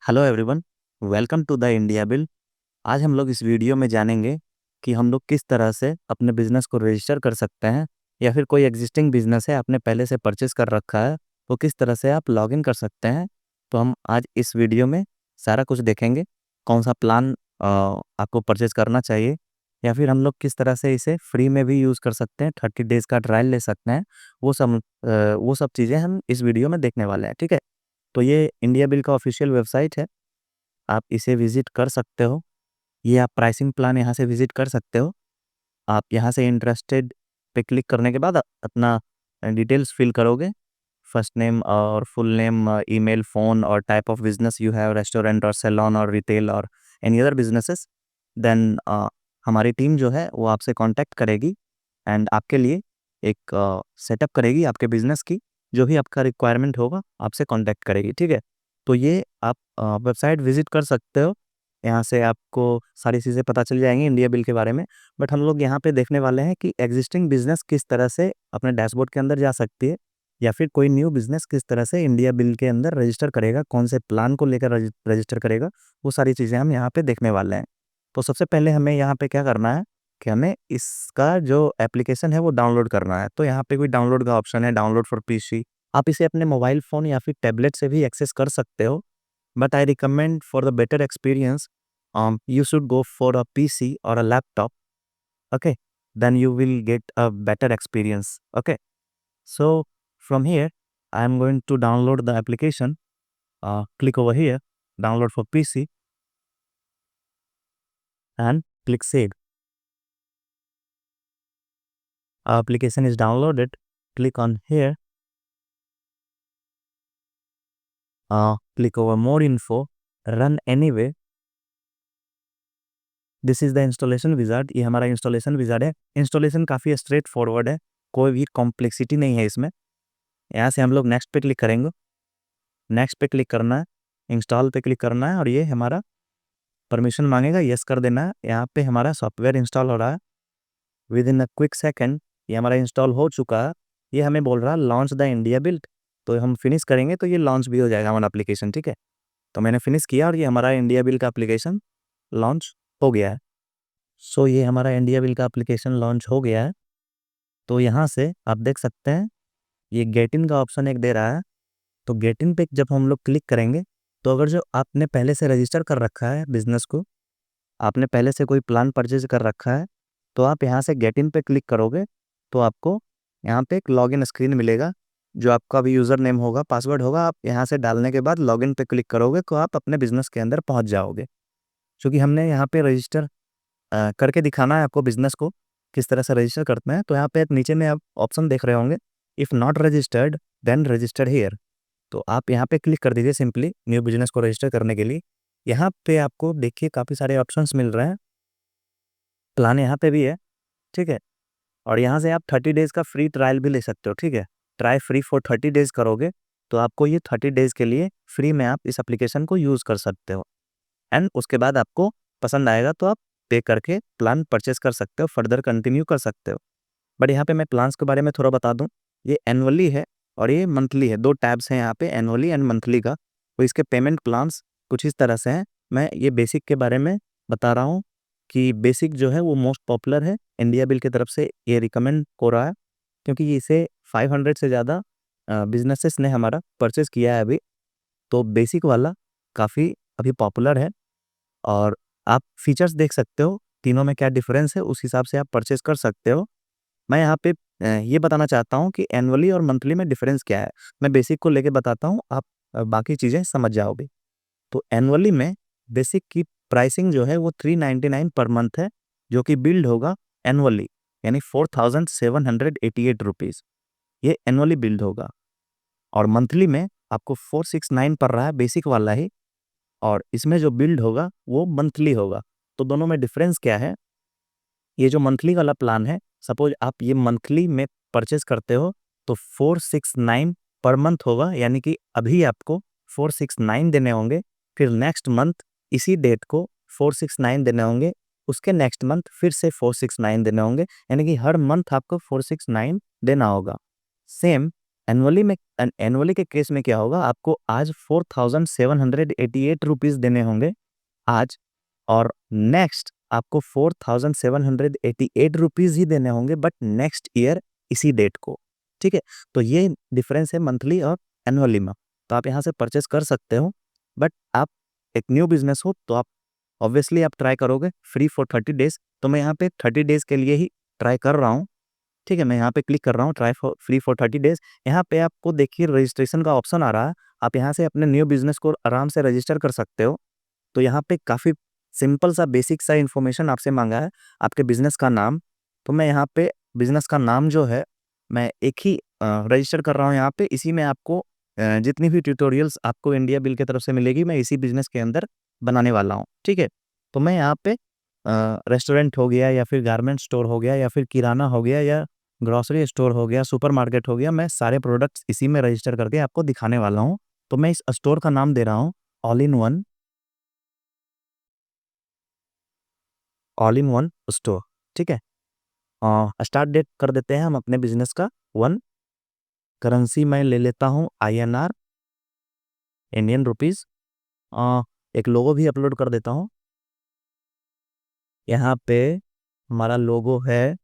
Hello everyone, welcome to the India bill. आज हम लोग इस वीडियो में जानेंगे कि हम लोग किस तरह से अपने बिजनेस को रजिस्टर कर सकते हैं, या फिर कोई एग्जिस्टिंग बिजनेस है आपने पहले से परचेस कर रखा है तो किस तरह से आप लॉगिन कर सकते हैं। तो हम आज इस वीडियो में सारा कुछ देखेंगे, कौन सा प्लान आपको परचेस करना चाहिए, या फिर हम लोग किस तरह से इसे फ्री में भी यूज़ कर सकते हैं, 30 डेज़ का ट्रायल ले सकते हैं। वो सब चीज़ें हम इस वीडियो में देखने वाले हैं, ठीक है। तो ये इंडिया बिल का ऑफिशियल वेबसाइट है, आप इसे विज़िट कर सकते हो। ये आप प्राइसिंग प्लान यहाँ से विज़िट कर सकते हो। आप यहाँ से इंटरेस्टेड पे क्लिक करने के बाद अपना डिटेल्स फिल करोगे, फर्स्ट नेम और फुल नेम, ईमेल, फ़ोन और type of business you have, restaurant और सैलून और रिटेल और एनी अदर बिज़नेसेस। देन हमारी टीम जो है वो आपसे कॉन्टैक्ट करेगी एंड आपके लिए एक सेटअप करेगी आपके बिज़नेस की। जो भी आपका रिक्वायरमेंट होगा आपसे कॉन्टैक्ट करेगी, ठीक है। तो ये आप वेबसाइट विज़िट कर सकते हो। यहाँ से आपको सारी चीज़ें पता चल जाएँगी इंडिया बिल के बारे में। बट हम लोग यहाँ पे देखने वाले हैं कि एग्जिस्टिंग बिज़नेस किस तरह से अपने डैशबोर्ड के अंदर जा सकती है, या फिर कोई न्यू बिज़नेस किस तरह से इंडिया बिल के अंदर रजिस्टर करेगा, कौन से प्लान को लेकर रजिस्टर करेगा, वो सारी चीज़ें हम यहाँ पे देखने वाले हैं। तो सबसे पहले हमें यहाँ पे क्या करना है कि हमें इसका जो एप्लीकेशन है वो डाउनलोड करना है। तो यहाँ पे कोई डाउनलोड का ऑप्शन है, डाउनलोड फॉर पीसी। आप इसे अपने मोबाइल फ़ोन या फिर टैबलेट से भी एक्सेस कर सकते हो। But I recommend for the better experience, you should go for a PC or a laptop. Okay, then you will get a better experience. Okay, so from here I am going to download the application. Click over here, download for PC, and click save. Application is downloaded. Click on here. Click over more info. Run anyway. This is the installation wizard. ये हमारा installation wizard है। Installation काफ़ी straight forward है, कोई भी complexity नहीं है इसमें। यहाँ से हम लोग नेक्स्ट पे क्लिक करेंगे। नेक्स्ट पे क्लिक करना है, इंस्टॉल पे क्लिक करना है और ये हमारा परमिशन मांगेगा, येस कर देना है। यहाँ पे हमारा सॉफ्टवेयर इंस्टॉल हो रहा है। With in a quick second ये हमारा इंस्टॉल हो चुका है। ये हमें बोल रहा है लॉन्च द इंडिया बिल्ड। तो हम फिनिश करेंगे तो ये लॉन्च भी हो जाएगा हमारा एप्लीकेशन, ठीक है। तो मैंने फिनिश किया और ये हमारा इंडिया बिल का एप्लीकेशन लॉन्च हो गया है। सो ये हमारा इंडिया बिल का एप्लीकेशन लॉन्च हो गया है। तो यहाँ से आप देख सकते हैं ये गेट इन का ऑप्शन एक दे रहा है। तो गेट इन पे जब हम लोग क्लिक करेंगे तो अगर जो आपने पहले से रजिस्टर कर रखा है बिज़नेस को, आपने पहले से कोई प्लान परचेज कर रखा है, तो आप यहाँ से गेट इन पे क्लिक करोगे तो आपको यहाँ पे एक लॉगिन स्क्रीन मिलेगा। जो आपका भी यूज़र नेम होगा, पासवर्ड होगा, आप यहाँ से डालने के बाद लॉगिन पे क्लिक करोगे तो आप अपने बिज़नेस के अंदर पहुँच जाओगे। क्योंकि हमने यहाँ पे रजिस्टर करके दिखाना है आपको बिज़नेस को किस तरह से रजिस्टर करते हैं। तो यहाँ पे एक नीचे में आप ऑप्शन देख रहे होंगे, if not registered then register here. तो आप यहाँ पे क्लिक कर दीजिए सिंपली न्यू बिज़नेस को रजिस्टर करने के लिए। यहाँ पे आपको देखिए काफ़ी सारे ऑप्शंस मिल रहे हैं, प्लान यहाँ पे भी है, ठीक है। और यहाँ से आप 30 डेज़ का फ्री ट्रायल भी ले सकते हो, ठीक है। ट्राई फ्री फॉर 30 डेज़ करोगे तो आपको ये 30 डेज़ के लिए फ्री में आप इस एप्लीकेशन को यूज़ कर सकते हो। एंड उसके बाद आपको पसंद आएगा तो आप पे करके प्लान परचेस कर सकते हो, फर्दर कंटिन्यू कर सकते हो। बट यहाँ पे मैं प्लान्स के बारे में थोड़ा बता दूँ, ये एनुअली है और ये मंथली है। 2 टैब्स हैं यहाँ पे, एनुअली एंड मंथली का। तो इसके पेमेंट प्लान्स कुछ इस तरह से हैं। मैं ये बेसिक के बारे में बता रहा हूँ कि बेसिक जो है वो मोस्ट पॉपुलर है, इंडिया बिल की तरफ से ये रिकमेंड हो रहा है, क्योंकि इसे 500 से ज़्यादा बिजनेसेस ने हमारा परचेस किया है अभी। तो बेसिक वाला काफ़ी अभी पॉपुलर है और आप फीचर्स देख सकते हो, तीनों में क्या डिफरेंस है, उस हिसाब से आप परचेस कर सकते हो। मैं यहाँ पे ये बताना चाहता हूँ कि एनुअली और मंथली में डिफरेंस क्या है। मैं बेसिक को लेके बताता हूँ, आप बाकी चीज़ें समझ जाओगे। तो एनुअली में बेसिक की प्राइसिंग जो है वो 399 पर मंथ है, जो कि बिल्ड होगा एनुअली, यानी 4788 रुपीज़ ये एनुअली बिल्ड होगा। और मंथली में आपको 469 पड़ रहा है, बेसिक वाला ही, और इसमें जो बिल्ड होगा वो मंथली होगा। तो दोनों में डिफरेंस क्या है, ये जो मंथली वाला प्लान है, सपोज आप ये मंथली में परचेस करते हो तो 469 पर मंथ होगा, यानी कि अभी आपको 469 देने होंगे, फिर नेक्स्ट मंथ इसी डेट को 469 देने होंगे, उसके नेक्स्ट मंथ फिर से 469 देने होंगे, यानी कि हर मंथ आपको 469 देना होगा। सेम एनुअली के केस में क्या होगा, आपको आज 4788 देने होंगे आज, और नेक्स्ट आपको 4788 ही देने होंगे बट नेक्स्ट ईयर इसी डेट को। ठीक है, तो ये डिफरेंस है मंथली और एनुअली में। तो आप यहाँ से परचेस कर सकते हो, बट आप एक न्यू बिजनेस हो तो आप ऑब्वियसली आप ट्राई करोगे फ्री फॉर 30 डेज। तो मैं यहाँ पे 30 डेज के लिए ही ट्राई कर रहा हूँ। ठीक है, मैं यहाँ पे क्लिक कर रहा हूँ try for free for 30 days. यहाँ पे आपको देखिए रजिस्ट्रेशन का ऑप्शन आ रहा है, आप यहाँ से अपने न्यू बिजनेस को आराम से रजिस्टर कर सकते हो। तो यहाँ पे काफ़ी सिंपल सा बेसिक सा इन्फॉर्मेशन आपसे मांगा है, आपके बिजनेस का नाम। तो मैं यहाँ पे बिजनेस का नाम जो है मैं एक ही रजिस्टर कर रहा हूँ यहाँ पे। इसी में आपको जितनी भी ट्यूटोरियल्स आपको इंडिया बिल की तरफ से मिलेगी मैं इसी बिजनेस के अंदर बनाने वाला हूँ। ठीक है, तो मैं यहाँ पे रेस्टोरेंट हो गया या फिर गारमेंट स्टोर हो गया या फिर किराना हो गया या ग्रोसरी स्टोर हो गया, सुपरमार्केट हो गया, मैं सारे प्रोडक्ट्स इसी में रजिस्टर करके आपको दिखाने वाला हूँ। तो मैं इस स्टोर का नाम दे रहा हूँ ऑल इन वन स्टोर। ठीक है, स्टार्ट डेट कर देते हैं हम अपने बिजनेस का 1। करेंसी मैं ले लेता हूँ INR, इंडियन रुपीज़। एक लोगो भी अपलोड कर देता हूँ। यहाँ पे हमारा लोगो है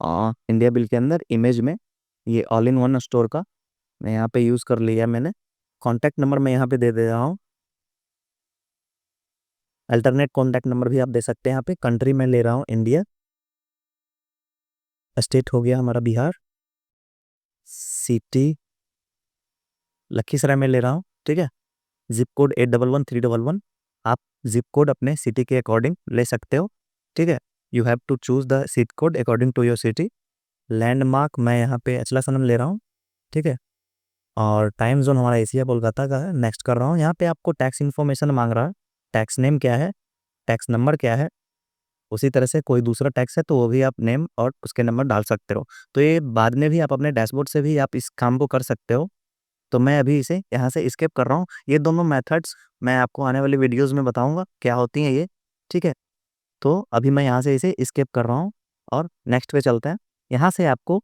इंडिया बिल के अंदर इमेज में, ये ऑल इन वन स्टोर का मैं यहाँ पे यूज़ कर लिया मैंने। कॉन्टैक्ट नंबर मैं यहाँ पे दे दे रहा हूँ, अल्टरनेट कॉन्टैक्ट नंबर भी आप दे सकते हैं। यहाँ पे कंट्री में ले रहा हूँ इंडिया, स्टेट हो गया हमारा बिहार, सिटी लखीसराय में ले रहा हूँ। ठीक है, जिप कोड 811311, आप जिप कोड अपने सिटी के अकॉर्डिंग ले सकते हो। ठीक है, you have to choose the zip code according to your city. Landmark मैं यहाँ पे अचला सनम ले रहा हूँ। ठीक है, और टाइम जोन हमारा एशिया कोलकाता का है। नेक्स्ट कर रहा हूँ। यहाँ पे आपको टैक्स इन्फॉर्मेशन मांग रहा है, टैक्स नेम क्या है, टैक्स नंबर क्या है। उसी तरह से कोई दूसरा टैक्स है तो वो भी आप नेम और उसके नंबर डाल सकते हो। तो ये बाद में भी आप अपने डैशबोर्ड से भी आप इस काम को कर सकते हो। तो मैं अभी इसे यहाँ से स्किप कर रहा हूँ। ये दोनों मेथड्स मैं आपको आने वाली वीडियोस में बताऊंगा क्या होती हैं ये। ठीक है, तो अभी मैं यहाँ से इसे स्किप कर रहा हूँ और नेक्स्ट पे चलते हैं। यहाँ से आपको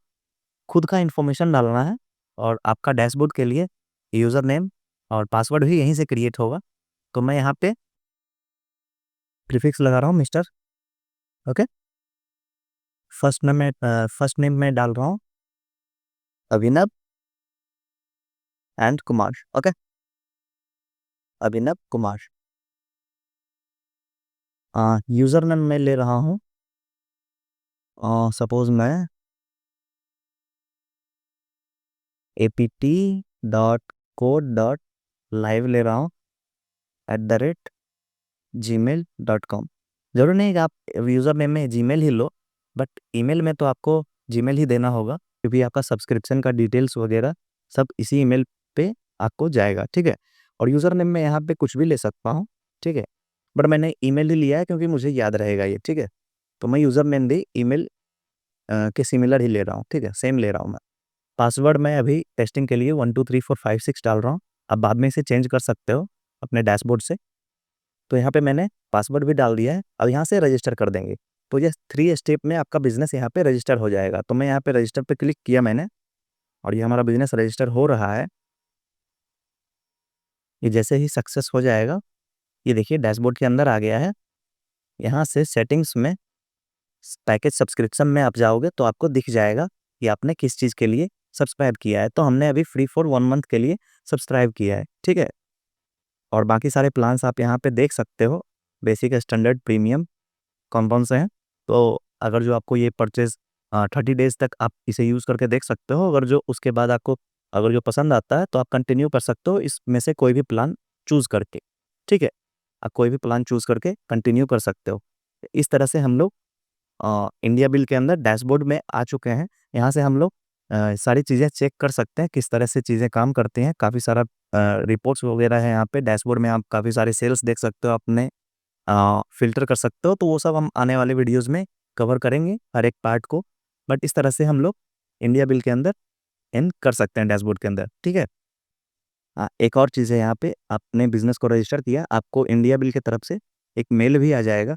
खुद का इन्फॉर्मेशन डालना है और आपका डैशबोर्ड के लिए यूज़र नेम और पासवर्ड भी यहीं से क्रिएट होगा। तो मैं यहाँ पे प्रीफिक्स लगा रहा हूँ मिस्टर। ओके, फर्स्ट नेम मैं डाल रहा हूँ Abhinav and Kumar. Okay, Abhinav Kumar. User name मैं ले रहा हूँ, सपोज मैं apt.code.live ले रहा हूँ @gmail.com। जरूर नहीं कि आप यूज़र नेम में Gmail he low, but email में तो आपको जीमेल ही देना होगा क्योंकि आपका सब्सक्रिप्शन का डिटेल्स वगैरह सब इसी ईमेल पे आपको जाएगा। ठीक है, और यूज़र नेम में यहाँ पे कुछ भी ले सकता हूँ। ठीक है, बट मैंने ईमेल ही लिया है क्योंकि मुझे याद रहेगा ये। ठीक है, तो मैं यूज़र नेम भी ईमेल के सिमिलर ही ले रहा हूँ। ठीक है, सेम ले रहा हूँ मैं। पासवर्ड मैं अभी टेस्टिंग के लिए 123456 डाल रहा हूँ। आप बाद में इसे चेंज कर सकते हो अपने डैशबोर्ड से। तो यहाँ पे मैंने पासवर्ड भी डाल दिया है। अब यहाँ से रजिस्टर कर देंगे। तो ये 3 स्टेप में आपका बिजनेस यहाँ पे रजिस्टर हो जाएगा। तो मैं यहाँ पे रजिस्टर पे क्लिक किया मैंने और ये हमारा बिजनेस रजिस्टर हो रहा है। ये जैसे ही सक्सेस हो जाएगा, ये देखिए डैशबोर्ड के अंदर आ गया है। यहाँ से सेटिंग्स में पैकेज सब्सक्रिप्शन में आप जाओगे तो आपको दिख जाएगा कि आपने किस चीज़ के लिए सब्सक्राइब किया है। तो हमने अभी फ्री फॉर 1 मंथ के लिए सब्सक्राइब किया है। ठीक है, और बाकी सारे प्लान्स आप यहाँ पे देख सकते हो, बेसिक, स्टैंडर्ड, प्रीमियम कौन कौन से हैं। तो अगर जो आपको ये परचेज 30 डेज तक आप इसे यूज़ करके देख सकते हो। अगर जो उसके बाद आपको अगर जो पसंद आता है तो आप कंटिन्यू कर सकते हो इसमें से कोई भी प्लान चूज़ करके। ठीक है, आप कोई भी प्लान चूज़ करके कंटिन्यू कर सकते हो। इस तरह से हम लोग इंडिया बिल के अंदर डैशबोर्ड में आ चुके हैं। यहाँ से हम लोग सारी चीज़ें चेक कर सकते हैं किस तरह से चीज़ें काम करती हैं। काफ़ी सारा रिपोर्ट्स वगैरह है यहाँ पे डैशबोर्ड में। आप काफ़ी सारे सेल्स देख सकते हो, अपने फ़िल्टर कर सकते हो। तो वो सब हम आने वाले वीडियोज़ में कवर करेंगे हर एक पार्ट को। बट इस तरह से हम लोग इंडिया बिल के अंदर इन कर सकते हैं डैशबोर्ड के अंदर। ठीक है, एक और चीज़ है यहाँ पे, आपने बिज़नेस को रजिस्टर किया, आपको इंडिया बिल की तरफ से एक मेल भी आ जाएगा।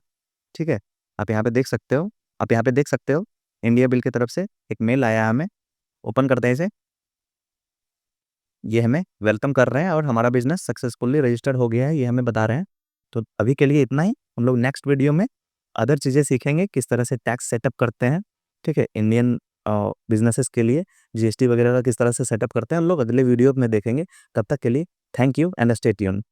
ठीक है, आप यहाँ पे देख सकते हो, आप यहाँ पे देख सकते हो इंडिया बिल की तरफ से एक मेल आया हमें, ओपन करते हैं इसे। ये हमें वेलकम कर रहे हैं और हमारा बिजनेस सक्सेसफुली रजिस्टर्ड हो गया है, ये हमें बता रहे हैं। तो अभी के लिए इतना ही। हम लोग नेक्स्ट वीडियो में अदर चीज़ें सीखेंगे, किस तरह से टैक्स सेटअप करते हैं, ठीक है, इंडियन बिजनेसेस के लिए जीएसटी वगैरह का किस तरह से सेटअप करते हैं, हम लोग अगले वीडियो में देखेंगे। तब तक के लिए thank you and stay tuned.